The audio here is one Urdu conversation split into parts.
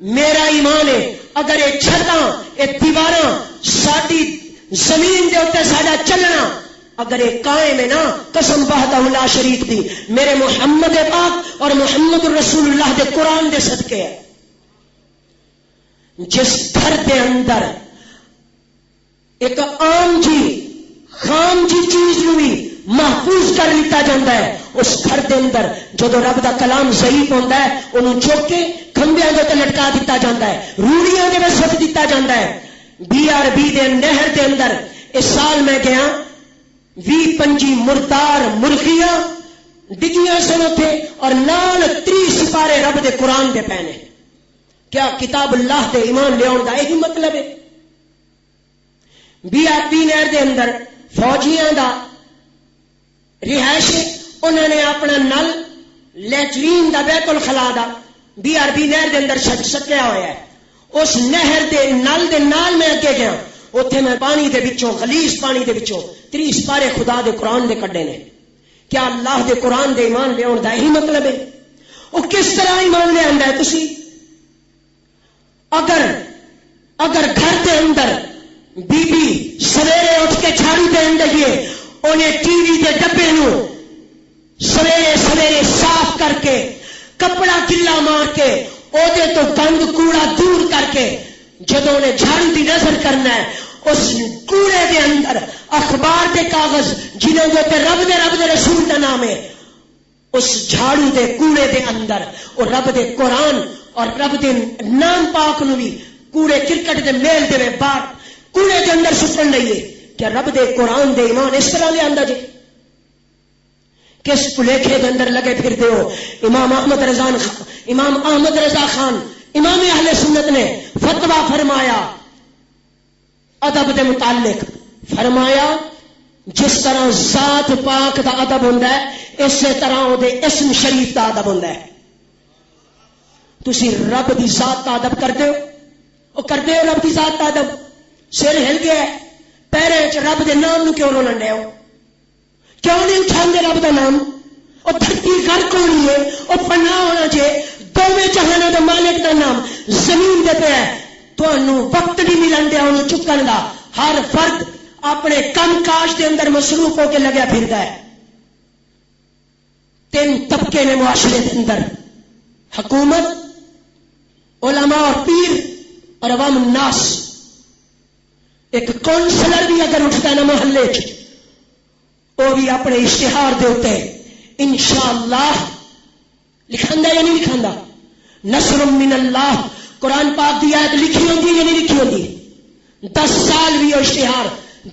میرا ایمان ہے اگر یہ چھتاں یہ دیواراں ساری زمین دے اوتے ساڈا چلنا اگر یہ قائم ہے نا، قسم وحدہ لا شریک دی، میرے محمد پاک اور محمد رسول اللہ دے قرآن دے صدقے ہے. جس گھر دے اندر ایک عام جی خام جی چیز نو بھی محفوظ کر لیتا جاتا ہے، اس گھر دے اندر جدو رب دا کلام ضعیف ہوتا ہے انہوں چوک کے کھمبیاں دے تے لٹکا دیتا جاتا ہے، روڑیاں دے وچ سٹ دیتا جاتا ہے. BRB دے نہر دے اندر اس سال میں گیا 20-25 مردار مرغیاں ڈگیاں سن اتنے اور نال 30 سپارے رب دے قرآن دے پینے. کیا کتاب اللہ دے ایمان لے آن دا یہی مطلب ہے؟ BRB نہر دے اندر فوجیاں دا رہائش، انہوں نے اپنا نل لیٹرین دا بیت الخلا دا BRB نہر دے اندر سٹیا ہوا ہے. اس نہر دے نل دے نال میں اگے گیا، اتنے میں پانی دے وچوں خلیص پانی دے وچوں 30 سپارے خدا دے قرآن دے کڈے نے. کیا اللہ دے قرآن دے ایمان لے آن دا یہی مطلب ہے؟ وہ کس طرح ایمان لے آندا ہے تسی؟ اگر گھر دے اندر بی بی سویرے اٹھ کے جھاڑو دین لگیے، انہیں ٹی وی دے ڈبے نو سویرے صاف کر کے کپڑا گلا مار کے او دے تو گند کوڑا دور کر کے جدوں انہیں جھاڑو دی نظر کرنا ہے، اس کوڑے دے اندر اخبار دے کاغذ جنہوں کے رب دے رسول دا نام ہے، اس جھاڑو دے کوڑے دے اندر اور رب دے قرآن اور رب دے نام پاک نو بھی کوڑے کرکٹ دے میل دے میں باہر کوڑے دے اندر سٹن لئیے. کیا رب دے قرآن دے ایمان اس طرح لے آندا جی؟ کس پلیکھے دے اندر لگے پھر دے ہو؟ امام احمد رضا خان امام اہل سنت نے فتویٰ فرمایا ادب دے متعلق، فرمایا جس طرح ذات پاک دا ادب ہوندا ہے اسی طرح او دے اسم شریف دا ادب ہوندا ہے. تسی رب دی ذات دا ادب کردے ہو؟ او کردے ہو رب دی ذات دا ادب؟ سر ہل گیا ہے پیرے چ رب دے نام نو کیوں رولن ڈے ہو؟ کیوں نہیں اٹھاندے رب دا نام؟ او دھرتی غرق ہونی ہے، او پناہ ہونا چاہیے، دوویں جہاناں دا مالک دا نام زمین دے پہ ہے، تانوں وقت نہیں ملن دیا انہوں چکن دا. ہر فرد اپنے کم کاج دے اندر مصروف ہو کے لگیا پھردا ہے. 3 طبقے نے معاشرے دے اندر، حکومت، علماء اور پیر اور عوام الناس. ایک کونسلر بھی اگر اٹھتا ہے نا محلے چ، وہ بھی اپنے اشتہار دے ہوتے انشاءاللہ لکھاندا یا نہیں لکھاندا؟ نصر من اللہ قرآن پاک دی آیت لکھی ہوندی یا نہیں لکھی ہوندی؟ 10 سال بھی وہ اشتہار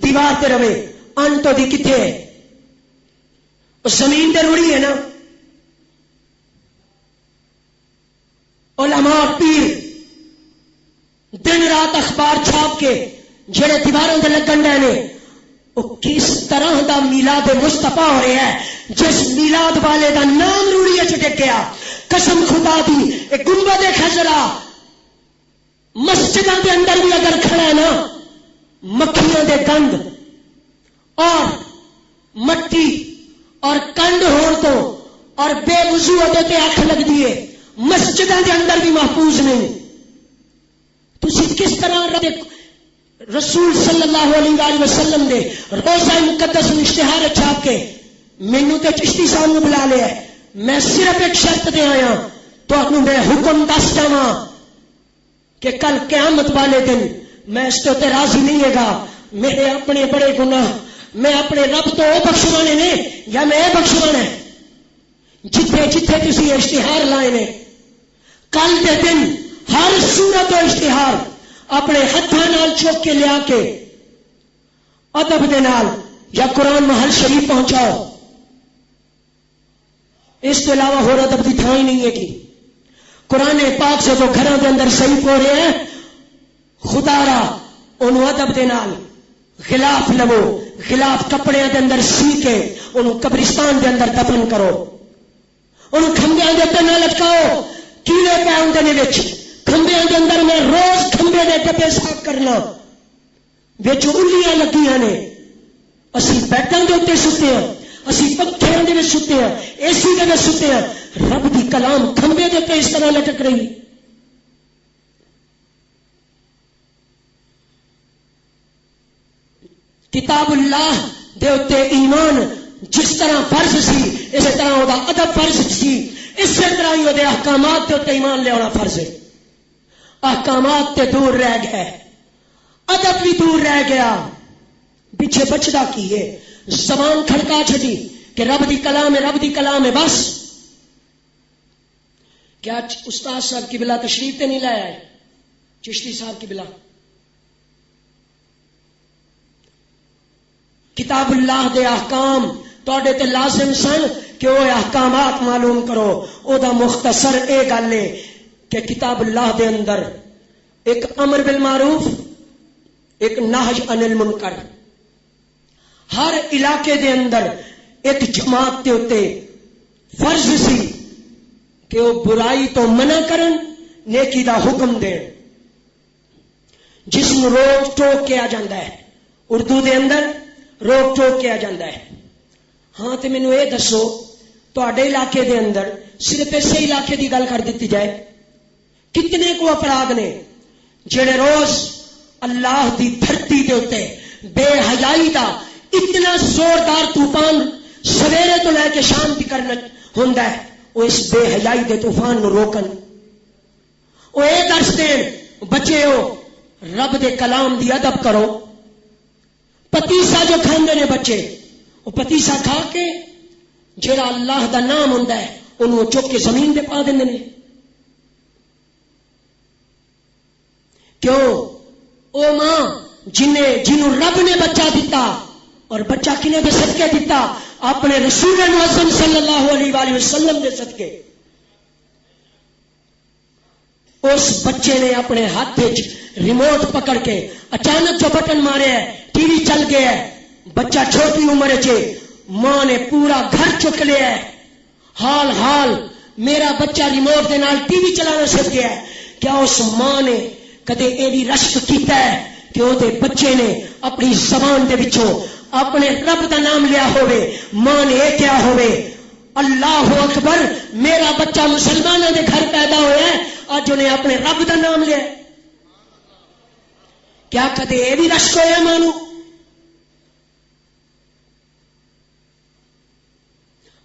دیوار تے رہے، انتو دی کتھے ہے؟ اس زمین تے روڑی ہے نا. علماء اور پیر دن رات اخبار چھاپ کے جڑے دیواروں دے لگن رہے نے، وہ کس طرح دا میلاد مصطفیٰ ہو رہا ہے جس میلاد والے دا نام روڑی چ ڈگیا. قسم خدا دی ایک گنبد خضرا مسجدوں کے اندر بھی اگر کھڑا ہے نا، مکھیاں دے گند اور مٹی اور کنڈ ہون تو اور بے وضو تے اکھ لگ دیے، مسجدوں کے اندر بھی محفوظ نہیں. تسی کس طرح رسول صلی اللہ علیہ وآلہ وسلم دے روزہ مقدس اشتہار چھاپ کے مینوں تے چشتی صاحب نو بلا لیا ہے، میں صرف ایک شرط دے آیا تو میں حکم دس جاواں کہ کل قیامت والے دن میں اس تے راضی نہیں ہے گا. میرے اپنے بڑے گناہ میں اپنے رب تو وہ بخشوانے نے یا میں یہ بخشوانا ہے؟ جتھے جتھے تسی اشتہار لائے نے کل دے دن ہر صورت و اشتہار اپنے ہاتھوں نال چوک کے لیا کے ادب دے نال یا قرآن محل شریف پہنچاؤ. اس کے علاوہ ہور ادب کی تھان ہی نہیں ہے کہ قرآن پاک سے جو گھروں کے اندر صحیح ہو رہے ہیں خدا را انہوں ادب دے نال غلاف لو، غلاف کپڑے دے اندر سی کے انہوں قبرستان دے اندر دفن کرو، انہوں کھمبیاں دے تے نہ لٹکاؤ. کیڑے پے ہوندے نے وچ کھمبیاں دے اندر میں روز کھمبے دے ڈبے صاف کرنا، وچ الیاں لگیاں نے. اسی بیڈاں دے اوتے ستے ہیں، اسی پکھیاں دے وچ ستے ہیں، اے سی دے وچ ستے ہیں. رب دی کلام کھمبے دے تے اس طرح لٹک رہی. کتاب اللہ دے اتے ایمان جس طرح فرض سی اسی طرح وہ ادب فرض سی، اسی طرح ہی وہ احکامات دے اتے ایمان لے آنا فرض ہے۔ احکامات تے دور رہ گئے، ادب بھی دور رہ گیا، پیچھے بچدا کی ہے؟ زبان کھڑکا چھڑی کہ رب دی کلام ہے، رب دی کلام ہے بس۔ کیا استاد صاحب کی بلا تشریف تے نہیں لایا ہے؟ چشتی صاحب کی بلا کتاب اللہ دے احکام توڑے تے لازم سن کہ وہ احکامات معلوم کرو۔ او دا مختصر اے گل ہے کہ کتاب اللہ دے اندر ایک امر بالمعروف، ایک نہی عن المنکر، ہر علاقے دے اندر ایک جماعت دے اتے فرض سی کہ وہ برائی تو منع کرن، نیکی دا حکم دین، جس میں روک ٹوک کیا جاندہ ہے، اردو دے اندر روک ٹوک کیا جاندہ ہے۔ ہاں تے مینوں اے دسو تواڈے علاقے دے اندر صرف اسی علاقے دی گل کر دیتی جائے، کتنے کو افراد نے جڑے روز اللہ دی دھرتی دے اتے بے حیائی دا اتنا زوردار طوفان سویرے تو لے کے شام تک ہوندا ہے، وہ اس بے حیائی دے طوفان نو روکن، وہ اے درس دین بچے ہو رب دے کلام دی ادب کرو۔ پتیسا جو کھاندے نے بچے، وہ پتیسا کھا کے جڑا اللہ دا نام ہوندا ہے انہوں چک کے زمین دے پا دیندے نے۔ کیوں؟ او ماں جنہوں رب نے بچہ دیتا، اور بچہ کنے دے صدقے دیتا؟ اپنے رسول معظم صلی اللہ علیہ وآلہ وسلم دے صدقے۔ اس بچے نے اپنے ہاتھ ریموٹ پکڑ کے اچانک جو بٹن مارے ہے ٹی وی چل گیا ہے، بچہ چھوٹی عمر چے ماں نے پورا گھر چک لیا ہے، حال میرا بچہ ریموٹ دے نال ٹی وی چلانا سیکھ گیا ہے۔ کیا اس ماں نے کدے ایڈی رشک کیتا ہے کہ وہ بچے نے اپنی زبان دے وچوں اپنے رب دا نام لیا ہوئے؟ ماں نے یہ کیا ہوئے اللہ اکبر میرا بچہ مسلمانوں دے گھر پیدا ہوا ہے، آج انہیں اپنے رب دا نام لیا۔ کیا کدے یہ بھی رشک ہویا مانو؟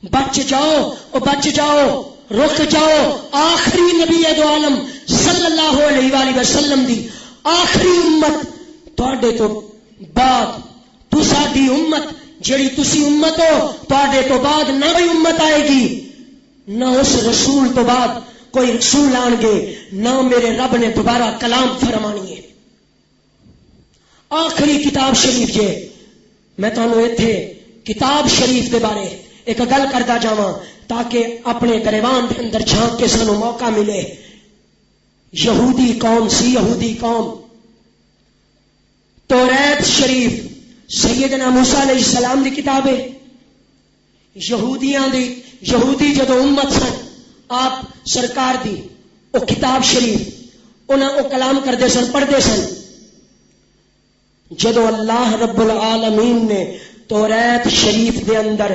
بچ جاؤ رک جاؤ، آخری نبی دو عالم صلی اللہ علیہ وآلہ وسلم دی آخری امت تواڈے تو بعد تو ساڈی امت جڑی تسی امت ہو، تواڈے تو بعد نہ کوئی امت آئے گی، نہ اس رسول تو بعد کوئی رسول آن گے، نہ میرے رب نے دوبارہ کلام فرمانی ہے۔ آخری کتاب شریف جے میں تانوں ایتھے کتاب شریف دے بارے ایک گل کردا جاواں تاکہ اپنے گریوان دے اندر جھانک کے سانوں موقع ملے۔ یہودی قوم سی، یہودی قوم، توریت شریف سیدنا موسیٰ علیہ السلام دی کتاب ہے۔ یہودی جدو امت سن آپ سرکار دی او کتاب شریف انہاں او کلام کردے سن، پڑھدے سن۔ جدو اللہ رب العالمین نے توریت شریف دے اندر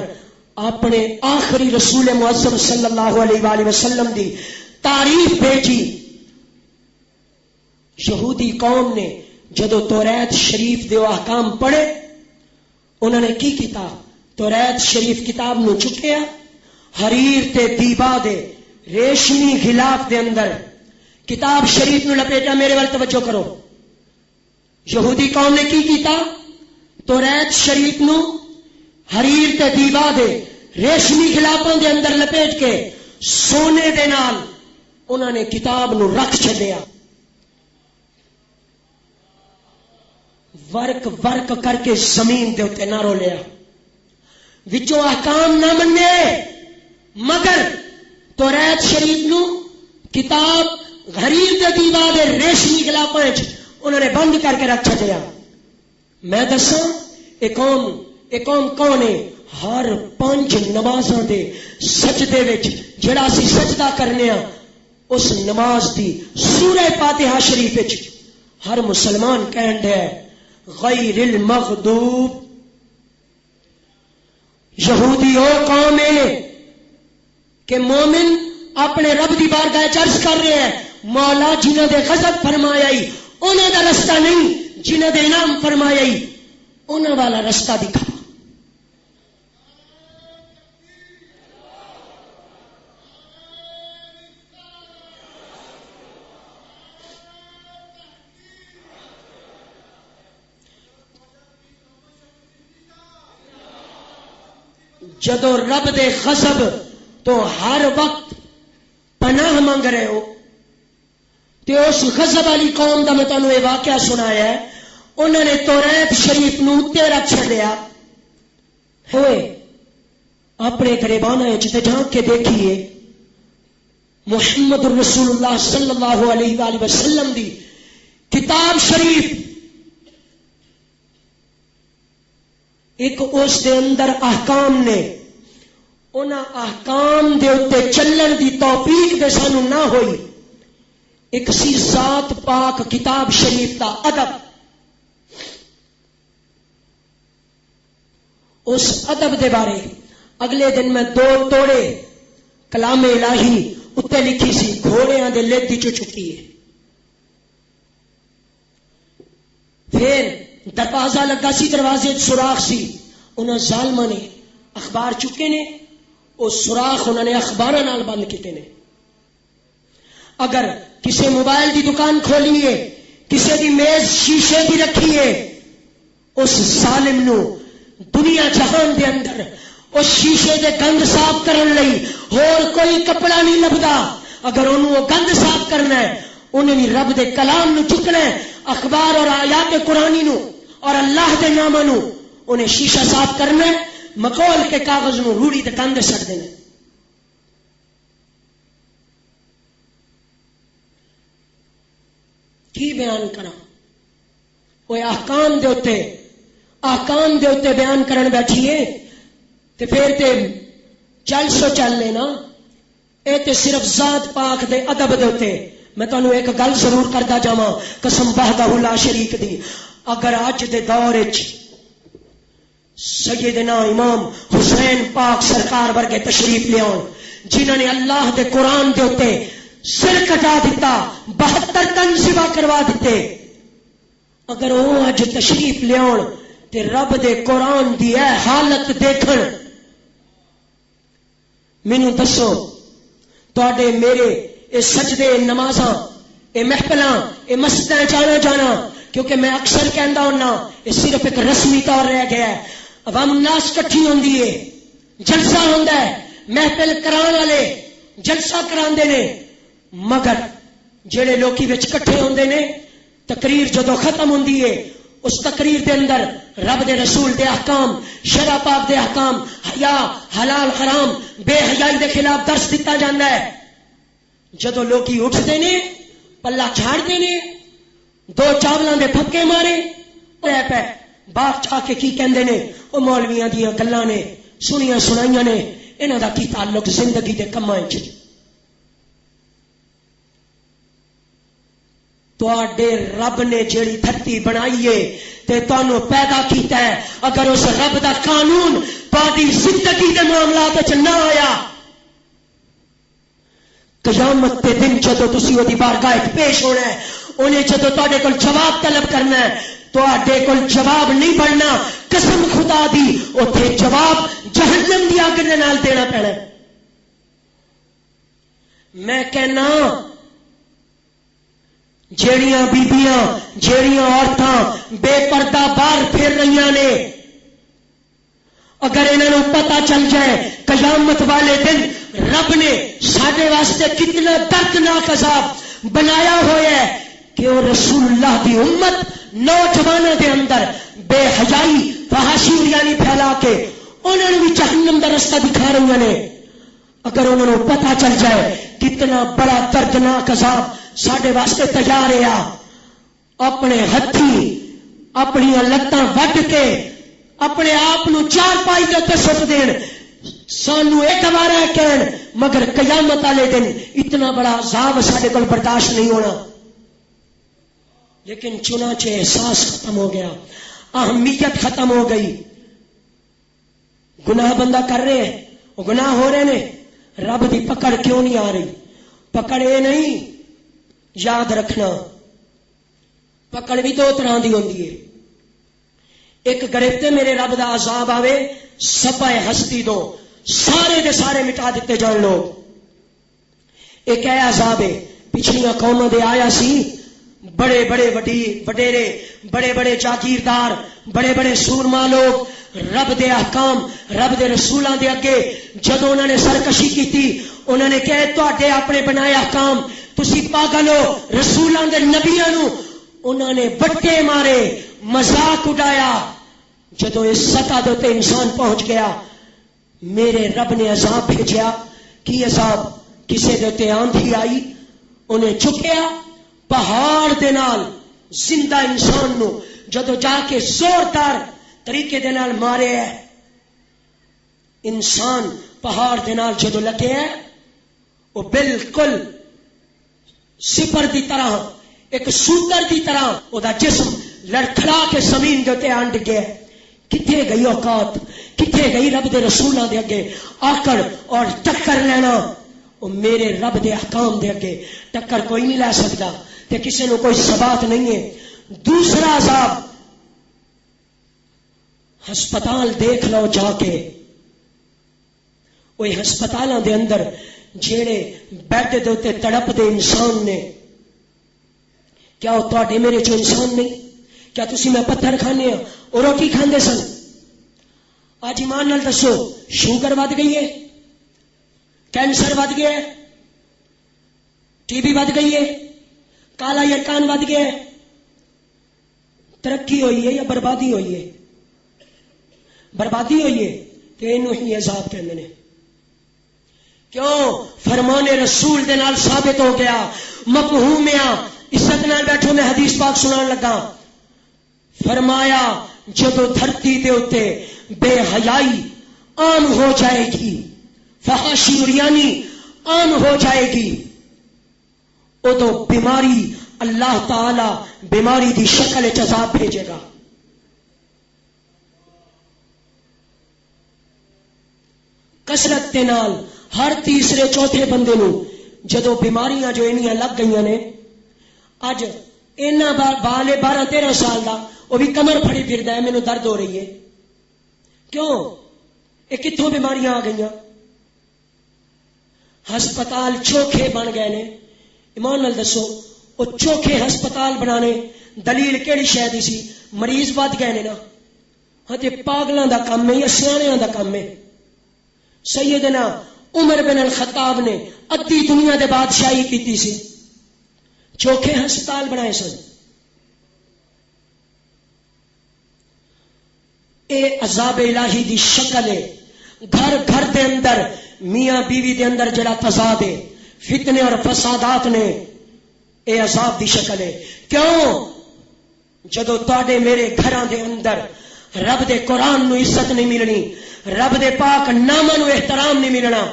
اپنے آخری رسول معظم صلی اللہ علیہ وآلہ وسلم دی تعریف بھیجی، یہودی قوم نے جدو توریت شریف دے احکام پڑھے انہوں نے کی کیتا؟ توریت شریف کتاب نو چکیا، حریر تے دیبا دے ریشمی غلاف دے اندر کتاب شریف نو لپیٹا۔ میرے وال توجہ کرو، یہودی قوم نے کی کیتا؟ توریت شریف نو حریر تے دیبا دے ریشمی غلافاں دے اندر لپیٹ کے سونے دے نال انہوں نے کتاب نو رکھ چھڈیا، ورک کر کے زمین دے اتے نہ رولیا، وچوں احکام نہ مننے، مگر توریت شریف نو کتاب حریر دے دیبا دے ریشمی غلافاں وچ انہوں نے بند کر کے رکھ چھڈیا۔ میں دساں اے قوم کون ہے؟ ہر 5 نمازاں دے سجدے وچ جڑا اسی سجدہ کرنے ہاں اس نماز دی سورہ فاتحہ شریف وچ ہر مسلمان کہن دے غیر المغضوب۔ یہودی او قوم ہے کہ مومن اپنے رب دی بارگاہ عرض کر رہے ہیں مولا جنہاں دے غضب فرمایا انہاں دا رستہ نہیں، جنہاں دے انعام فرمایا انہاں والا رستہ دکھا. جدو رب دے غضب تو ہر وقت پناہ مانگ رہے ہو تے اس غضب والی قوم دا میں تانوں یہ واقعہ سنایا ہے. انہوں نے توریت شریف نو تے رکھ چھڈیا ہوئے اپنے گریبانہ وچ تے جھانک کے دیکھیے محمد رسول اللہ صلی اللہ علیہ وآلہ وسلم دی کتاب شریف ایک اس دے اندر احکام نے انہاں احکام دے اتے چلن دی توفیق دے سانو نہ ہوئی. ایک سی ذات پاک کتاب شریف دا ادب. اس ادب دے بارے اگلے دن میں 2 توڑے کلام الہی اتنے لکھی سی گھوڑیاں دے لیتی چو چکی ہے. پھر دروازہ لگا سی دروازے سوراخ سی انہاں ظالماں نے اخبار چکے نے وہ سوراخ انہوں نے اخباراں نال بند کیتے نے. اگر کسی موبائل دی دکان کھولی ہے کسی دی میز شیشے دی رکھی ہے اس ظالم نو دنیا جہان دے اندر اس شیشے دے گند صاف کرن لئی اور کوئی کپڑا نہیں لبدا. اگر انہوں وہ گند صاف کرنا ہے انہیں بھی رب دے کلام نو چکنا ہے اخبار اور آیات قرآنی نو اور اللہ دے نامہ نو انہیں شیشہ صاف کرنا ہے مکول کے کاغذ نو روڑی تے گند سٹ دینا. کی بیان کرا وہ احکام دے اوتے بیان کرن بیٹھیے تے پھر تے چل سو چل لینا. اے تے صرف ذات پاک دے ادب دے اوتے. میں تانوں ایک گل ضرور کردا جاواں قسم وحدہ لا شریک دی. اگر اج دے دور وچ سیدنا امام حسین پاک سرکار ورگے تشریف لے آن جنہاں نے اللہ دے قرآن دے اوتے سر کٹا دیتا 72 تن سوا کروا دیتے, اگر وہ اج تشریف لے آن تے رب دے قرآن دی اے حالت دیکھن, مینوں دسو تواڈے میرے اے سجدے نمازاں اے محفلاں اے مسجداں جانا جانا, کیونکہ میں اکثر کہندا ہونا یہ صرف ایک رسمی طور رہ گیا ہے. عوام الناس کٹھی ہوندی ہے, جلسہ ہوندا ہے, محفل کران والے جلسہ کراندے نے, مگر جڑے لوکی وچ کٹھے ہوندے نے تقریر جدو ختم ہوندی ہے اس تقریر دے اندر رب دے رسول دے احکام, شرع پاک دے احکام, حیا حلال حرام بے حیائی دے خلاف درس دتا جاندا ہے. جدو لوکی اٹھتے نے پلہ جھاڑتے نے 2 چاولاں دے پھکے مارے رہ پے باپ چاہ کے کی کہندے نے او مولویاں دیاں گلاں نے سنیاں سنائیاں نے, انہاں دا کی تعلق زندگی دے کماں وچ. تواڈے رب نے جیڑی دھرتی بنائی ہے تے تانوں پیدا کیتا ہے, اگر اس رب دا قانون تہاڈی زندگی دے معاملات وچ نہ آیا قیامت کے دن جدو تسی اودی بارگاہ پیش ہونا ہے انہیں جدو تواڈے کول جواب طلب کرنا ہے تواڈے کول جواب نہیں بننا, قسم خدا دی اوتھے جواب جہنم دی اگ دے نال دینا پینا. میں کہنا جیڑیاں بیبیاں جیڑیاں عورتاں بے پردہ باہر پھر رہی نے, اگر انہوں پتا چل جائے قیامت والے دن رب نے ساڈے واسطے کتنا دردناک عذاب بنایا ہوا ہے کہ وہ رسول اللہ دی امت نوجوانوں دے اندر بے حیائی فحاشی یعنی پھیلا کے انہوں نے بھی جہنم دا رستہ دکھا رہی نے, اگر انہوں نے پتا چل جائے کتنا بڑا دردناک عذاب ساڈے واسطے تیار ہے, اپنے ہتھی اپنی لتاں وڈ کے اپنے آپ نو 4 پائی دے سٹ دین سانو ایک بار کہن, مگر قیامت والے دن اتنا بڑا عذاب ساڈے کول برداشت نہیں ہونا. لیکن چنانچہ احساس ختم ہو گیا, اہمیت ختم ہو گئی. گناہ بندہ کر رہے ہیں وہ گناہ ہو رہے نے, رب دی پکڑ کیوں نہیں آ رہی؟ پکڑ یہ نہیں, یاد رکھنا پکڑ بھی 2 طرح دی ہوندی ہے. ایک گڑتے میرے رب دا عذاب آوے سپائے ہستی دو سارے دے سارے مٹا دیتے جان لوگ. ایک ہے عذاب ہے پچھلیاں قوموں دے آیا سی بڑے بڑے وڈیرے بڑے بڑے جاگیردار بڑے بڑے سورما لوگ رب دے احکام رب دے رسولاں دے اگے جدوں انہوں نے سرکشی کی انہوں نے کہے تواڈے اپنے بنائے احکام تسی پاگل ہو رسولاں دے نبیاں نو انہوں نے بٹے مارے مذاق اڑایا. جدوں اس سطح دے تے انسان پہنچ گیا میرے رب نے عذاب بھیجیا. کی عذاب؟ کسے دے تے آندھی آئی انہیں چکیا پہاڑ دے نال زندہ انسان نو جدو جا کے زوردار طریقے دے نال مارے ہے. انسان پہاڑ دے نال جدو لگے ہے وہ بالکل سپر دی طرح ایک سوتر دی طرح وہ دا جسم لڑکھڑا کے زمین دے تے آنڈ گیا. کتھے گئی اوقات کتھے گئی رب دے رسولاں دے اگے آکڑ اور ٹکر لینا. وہ میرے رب دے احکام دے اگے ٹکر کوئی نہیں لے سکتا تے کسی نو کوئی ثبات نہیں ہے. دوسرا عذاب ہسپتال دیکھ لو جا کے وہ ہسپتالاں دے اندر جیڑے بیڈ دے اوتے تڑپ دے انسان نے کیا وہ تواڈے میرے چ انسان نہیں؟ کیا تسی میں پتھر کھانے ہاں اور روٹی کھاندے سن؟ آج ایمان نال دسو شوگر ود گئی ہے کینسر ود گیا ہے ٹی بی ود گئی ہے کالا یرکان ود گیا ہے. ترقی ہوئی ہے یا بربادی ہوئی ہے؟ بربادی ہوئی ہے تو اینو ہی عذاب کہندے نے. کیوں؟ فرمان رسول دے نال ثابت ہو گیا مفہوم ہے. عزت نال بیٹھو میں حدیث پاک سنان لگا. فرمایا جدو دھرتی دے اوتے بے حیائی عام ہو جائے گی فحاشی اریانی عام ہو جائے گی ادو بیماری اللہ تعالی بیماری دی شکل عذاب بھیجے گا. کثرت دے نال ہر تیسرے چوتھے بندے نو جدو بیماریاں جو انیاں لگ گئیاں نے اج اینا بالے 12-13 سال دا وہ بھی کمر پھڑی پھردا ہے مینوں درد ہو رہی ہے. کیوں؟ یہ کتھوں بیماریاں آ گئیاں؟ ہسپتال چوکھے بن گئے نے. ایمان نال دسو وہ چوکھے ہسپتال بنانے دلیل کیڑی شے دی سی؟ مریض ود گئے نے نا. ہاں تے پاگلاں دا کام ہے یا سیاںیاں دا کام ہے؟ سیدنا عمر بن الخطاب نے ادھی دنیا دے بادشاہی کیتی سی چوکھے ہسپتال بنائے سن. اے عذاب الہی دی شکل ہے. گھر گھر دے اندر میاں بیوی دے اندر جڑا تضاد ہے فتنے اور فسادات نے اے عذاب دی شکل ہے. کیوں؟ جدو تواڈے میرے گھراں دے اندر رب دے قرآن نو عزت نہیں ملنی رب دے پاک نامہ نو احترام نہیں ملنا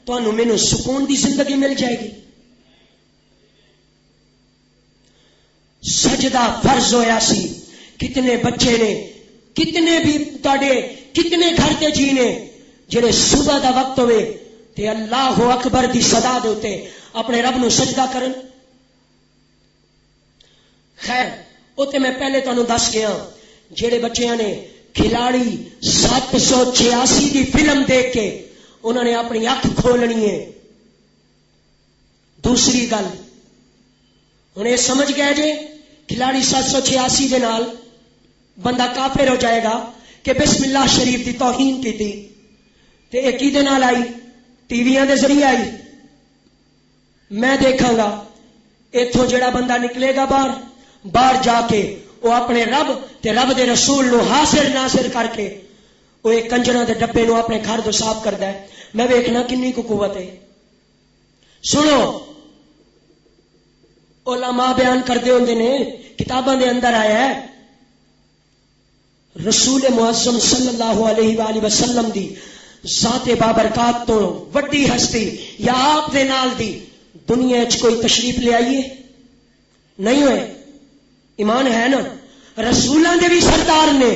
تانوں مینوں سکون دی زندگی مل جائے گی. سجدہ فرض ہویا سی کتنے بچے نے کتنے بھی تواڈے کتنے گھر تے جی نے جڑے صبح دا وقت ہوئے تے اللہ اکبر دی صدا دے اوتے اپنے رب نو سجدہ کرن. خیر او تے میں پہلے تانوں دس گیا جڑے بچیاں نے کھلاڑی 786 دی فلم دیکھ کے انہوں نے اپنی اکھ کھولنی ہے. دوسری گل ہن یہ سمجھ گئے جے کھلاڑی 786 دے نال بندہ کافر ہو جائے گا کہ بسم اللہ شریف دی توہین کی تھی تے ایک ہی دے نال آئی ٹی ویاں دے ذریعے آئی. میں دیکھاں گا ایتھوں جڑا بندہ نکلے گا باہر جا کے وہ اپنے رب تے رب دے رسول نو حاضر ناظر کر کے وہ ایک کنجراں دے ڈبے نو اپنے گھر دو صاف کردا ہے. میں ویکھنا کنی کو قوت ہے. سنو علماء بیان کردے ہوندے نے کتاباں دے اندر آیا ہے رسول معظم صلی اللہ علیہ وآلہ وسلم دی ذات بابرکات تو وڈی ہستی یا آپ دے نال دی دنیا وچ کوئی تشریف لے آئیے نہیں ہوئے؟ ایمان ہے نا؟ رسولاں دے بھی سردار نے.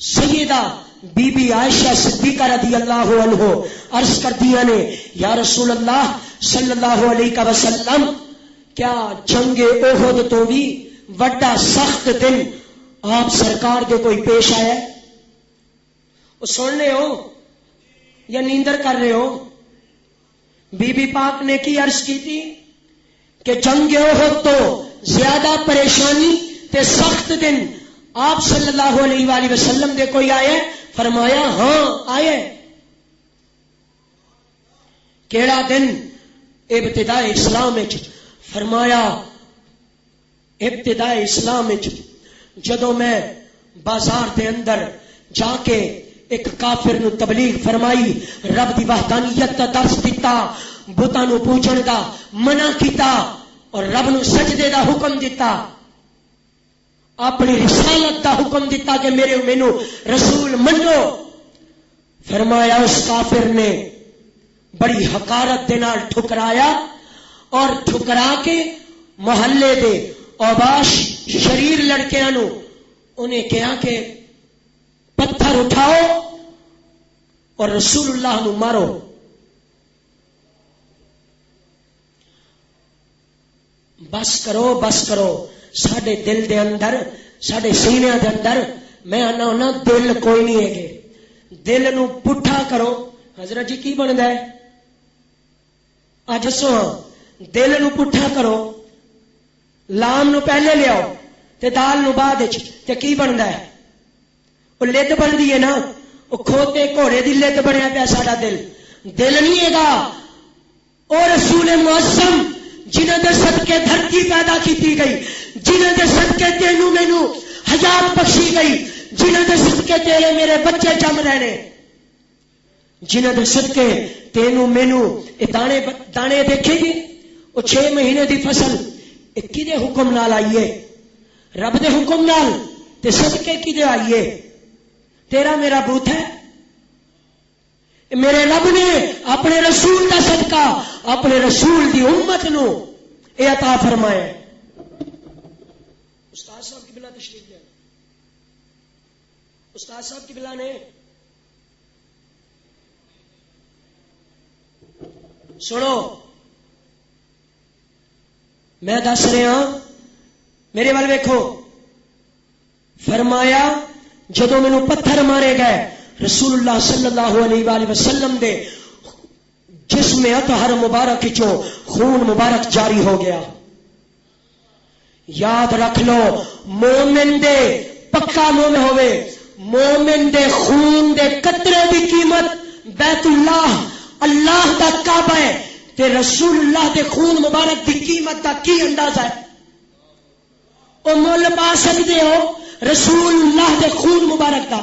سیدہ بی بی عائشہ صدیقہ رضی اللہ عنہ عرض کردیاں نے یا رسول اللہ صلی اللہ علیہ وسلم کیا جنگ احد تو بھی وڈا سخت دن آپ سرکار دے کوئی پیش آیا ہے؟ وہ سن رہے ہو یا نیندر کر رہے ہو؟ بی بی پاک نے کی عرض کی تھی کہ جنگ احد تو زیادہ پریشانی تے سخت دن آپ صلی اللہ علیہ وآلہ وسلم دے کوئی آئے؟ فرمایا ہاں آئے۔ کیڑا دن؟ ابتداء اسلام وچ۔ فرمایا ابتداء اسلام وچ جدوں میں بازار دے اندر جا کے ایک کافر نو تبلیغ فرمائی، رب دی وحدانیت دا درس دیتا، بتاں نو پوجن دا منع کیتا اور رب نو سجدے دا حکم دیتا، اپنی رسالت دا حکم دیتا کہ مینوں رسول منو۔ فرمایا اس کافر نے بڑی حقارت دے نال ٹھکرایا اور ٹھکرا کے محلے دے اوباش شریر لڑکیاں نو انہیں کہا کہ پتھر اٹھاؤ اور رسول اللہ نو مارو۔ بس کرو بس کرو، ساڈے دل دے اندر، ساڈے سینے دے اندر میں آنا ہونا دل کوئی نہیں ہے کہ دل نو پٹھا کرو۔ حضرت جی کی بنتا ہے؟ اج سو دل نو پٹھا کرو، لام نو پہلے لیاؤ تے دال نو بعد وچ، تے کی بنتا ہے؟ وہ لد بنتی ہے نا، وہ کھوتے گھوڑے دی لد بنیا پیا ساڈا دل۔ دل نہیں ہے گا او رسول معظم جنہاں دے صدقے دھرتی پیدا کیتی گئی، جنہاں دے صدقے تینوں مینوں حیات بخشی گئی، جنہاں دے صدقے تیرے میرے بچے جم رہے نے، جنہاں دے صدقے تینوں مینوں دانے دیکھے گی وہ 6 مہینے دی فصل کدے حکم نال آئیے؟ رب دے حکم نال۔ تے صدقے کدے آئیے؟ تیرا میرا بوت ہے؟ میرے رب نے اپنے رسول دا صدقہ اپنے رسول دی امت نو اے عطا فرمایا ہے۔ استاد صاحب کی بلا تشریف لے، استاد صاحب کی بلا نے سنو، میں دس رہا، میرے وال ویکھو۔ فرمایا جدوں مینوں پتھر مارے گئے، رسول اللہ صلی اللہ علیہ وآلہ وسلم دے جسم اطہر مبارک چوں خون مبارک جاری ہو گیا۔ یاد رکھ لو، مومن دے پکا مومن ہوئے، مومن دے خون دے قطرے دی قیمت بیت اللہ اللہ دا کعبہ ہے، تے رسول اللہ دے خون مبارک دی قیمت دا کی اندازہ ہے؟ او مول پا سکتے ہو رسول اللہ دے خون مبارک دا؟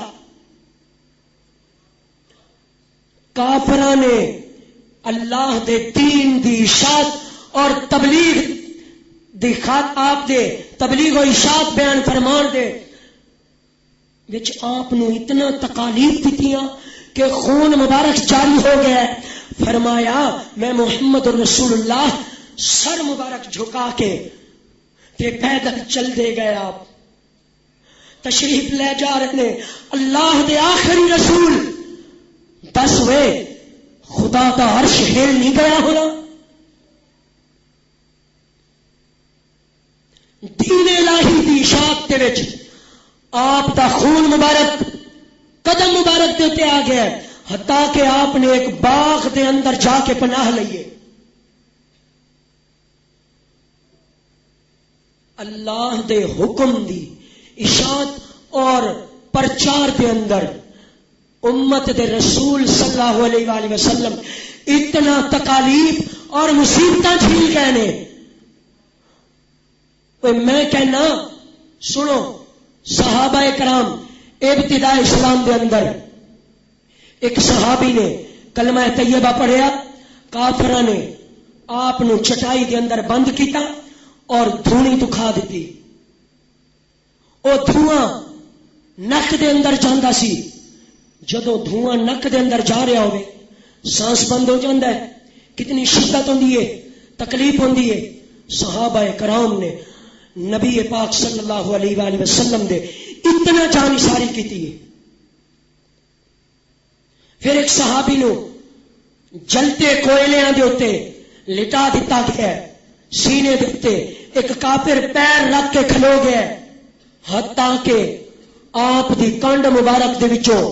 کافراں نے اللہ دے دین دی اشاعت اور تبلیغ دی خاط آپ دے تبلیغ و اشاعت بیان فرمان دے وچ آپ نو اتنا تکالیف دتیاں کہ خون مبارک جاری ہو گیا ہے۔ فرمایا میں محمد رسول اللہ سر مبارک جھکا کے تے پیدل چل دے گئے، آپ تشریف لے جا رہے نے اللہ دے آخری رسول۔ دس وے خدا دا عرش ہل نہیں گیا ہونا؟ دین الہی دی اشاعت دے وچ آپ دا خون مبارک قدم مبارک دے تے آ گیا، حتیٰ کہ آپ نے ایک باغ دے اندر جا کے پناہ لئیے۔ اللہ دے حکم دی اشاعت اور پرچار دے اندر امت دے رسول صلی اللہ علیہ وآلہ وسلم اتنا تکالیف اور مصیبتاں جھیل گئے نے۔ میں کہنا سنو، صحابہ کرام ابتداء اسلام دے اندر ایک صحابی نے کلمہ طیبہ پڑھیا، کافراں نے آپ نو چٹائی دے اندر بند کیتا اور دھونی دکھا دیتی، او دھواں نک دے اندر جاندا سی، جدو دھواں نک دے اندر جا رہا ہوئے سانس بند ہو جاندہ ہے، کتنی شدت ہوندی ہے، تکلیف ہوندی ہے۔ صحابہ کرام نے نبی پاک صلی اللہ علیہ وآلہ وسلم دے اتنا جان ساری کیتی ہے۔ پھر ایک صحابی نو جلتے کوئلیاں دے ہوتے لٹا دیتا گیا ہے، سینے دکھتے ایک کافر پیر رکھ کے کھلو گیا، حتیٰ کہ آپ دی کنڈ مبارک دے وچوں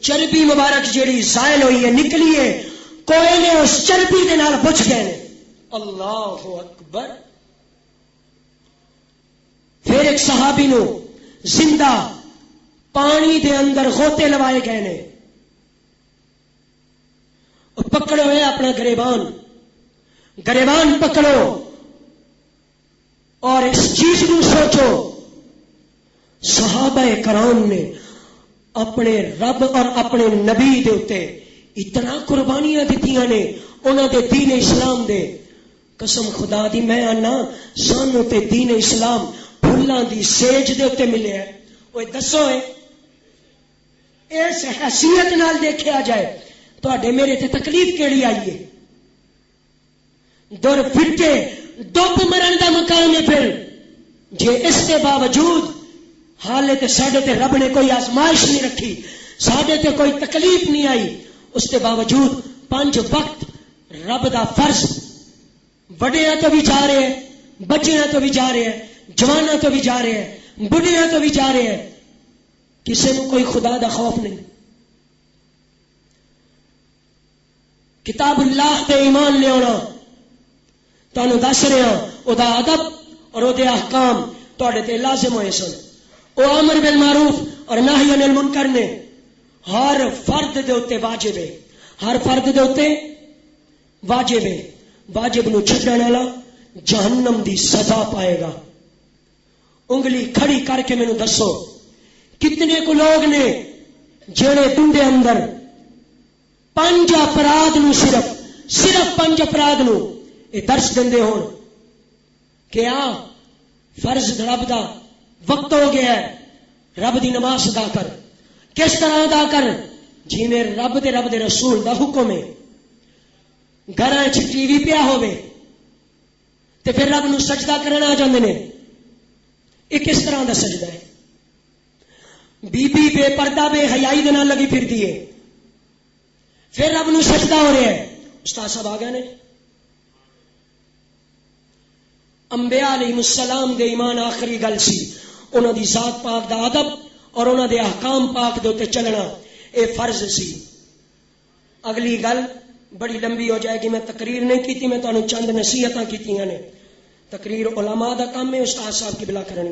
چربی مبارک جیڑی زائل ہوئی ہے نکلی ہے، کوئلے اس چربی دے نال بجھ گئے نے۔ اللہ اکبر۔ پھر ایک صحابی نو زندہ پانی دے اندر غوطے لوائے گئے نے، پکڑو ہے اپنا گریبان پکڑو اور اس چیز نو سوچو، صحابہ کرام نے اپنے رب اور اپنے نبی دے اتے اتنا قربانیاں دیتیاں نے انہاں دے دین اسلام دے۔ قسم خدا دی میں آنا سانو تے دین اسلام پھلاں دی سیج دے اتے ملے ہے۔ اوے دسو اس حیثیت نال دیکھا جائے تواڈے میرے تے تکلیف کیڑی آئی ہے؟ دور پھر کے ڈب مرن دا مقام ہے۔ پھر جے اس کے باوجود حالے تے ساڈے تے رب نے کوئی آزمائش نہیں رکھی، ساڈے تے کوئی تکلیف نہیں آئی، اس کے باوجود 5 وقت رب دا فرض بڑیاں تو بھی جا رہے ہیں، بچیاں تو بھی جا رہے ہیں، جواناں تو بھی جا رہے ہیں، بڑھیاں تو بھی جا رہے ہیں، کسی کو کوئی خدا دا خوف نہیں۔ کتاب اللہ تے ایمان لے آنا تانوں دس رہا، او دا ادب اور او دے احکام تواڈے تے لازم ہوئے سن۔ او امر بالمعروف اور نہی عن المنکر نے ہر فرد دے اوتے واجب ہے، ہر فرد دے اوتے واجب ہے۔ واجب نو چھڈن والا جہنم دی سزا پائے گا۔ انگلی کھڑی کر کے مینوں دسو کتنے کو لوگ نے جڑے دن دے اندر 5 اپرادھ نو صرف 5 اپرادھ نو یہ درس دیندے ہون کہ فرض رب دا وقت ہو گیا ہے، رب دی نماز ادا کر۔ کس طرح ادا کر؟ جی میں رب دے رسول دا حکم ہے۔ گھر ٹی وی پیا ہوے تے پھر رب نو سجدہ کرنا آ جاندے نے، یہ کس طرح دا سجدہ ہے؟ بی بی بے پردہ بے حیائی دے نال لگی پھردی ہے، پھر رب نو سجدہ ہو رہا ہے۔ استاد صاحب آ گئے نے۔ انبیاء علیہ السلام دے ایمان آخری گل سی، انہاں دی ذات پاک دا ادب اور انہاں دے احکام پاک دے اوتے چلنا اے فرض سی۔ اگلی گل بڑی لمبی ہو جائے گی، میں تقریر نہیں کیتی، میں تانوں چند نصیحتاں کیتیاں نے۔ تقریر علماء دا کام ہے، استاد صاحب کی بلا کرن گے۔